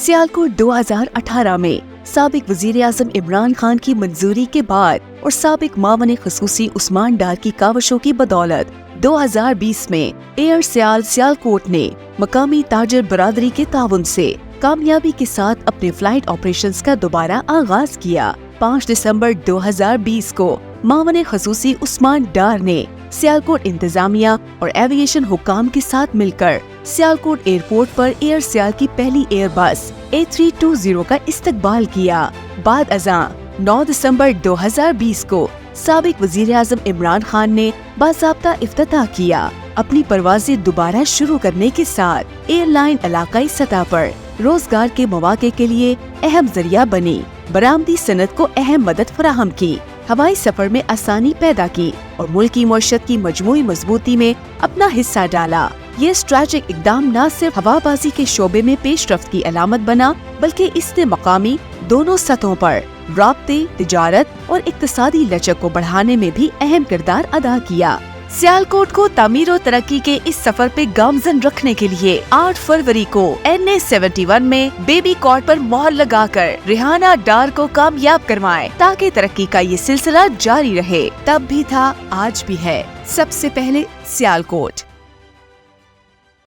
सियालकोट 2018 में साबिक वज़ीर-ए-आज़म इमरान खान की मंजूरी के बाद और साबिक मामले खसूसी उस्मान डार की काविशों की बदौलत 2020 में एयर सियालकोट ने मकामी ताजर बरादरी के ताउन से कामयाबी के साथ अपने फ्लाइट ऑपरेशंस का दोबारा आगाज किया। 5 दिसंबर 2020 को मामले खसूसी उस्मान डार ने सियालकोट इंतजामिया और एविएशन हुक्काम के साथ मिलकर सियालकोट एयरपोर्ट पर एयर सियाल की पहली एयर बस A320 का इस्तकबाल किया। बाद अज़ां 9 दिसंबर 2020 को साबिक वज़ीर-ए-आज़म इमरान खान ने बाज़ाब्ता इफ्तिताह किया। अपनी परवाज़ें दोबारा शुरू करने के साथ एयरलाइन इलाकाई सतह पर रोजगार के मौके के लिए अहम जरिया बनी, बरामदी सनत को अहम मदद फराहम की, हवाई सफर में आसानी पैदा की और मुल्की मईशत की मजमूई मजबूती में अपना हिस्सा डाला। ये स्ट्रैटेजिक इकदाम न सिर्फ हवाबाजी के शोबे में पेशरफ्त की अलामत बना, बल्कि इसने मकामी दोनों सतहों पर राब्ते, तिजारत और इक्तिसादी लचक को बढ़ाने में भी अहम किरदार अदा किया। सियालकोट को तामीर और तरक्की के इस सफर पे गामजन रखने के लिए 8 फरवरी को NA71 में बेबी कॉर्ड पर मोहर लगाकर रिहाना डार को कामयाब करवाएं, ताकि तरक्की का ये सिलसिला जारी रहे। तब भी था, आज भी है। सबसे पहले सियालकोट।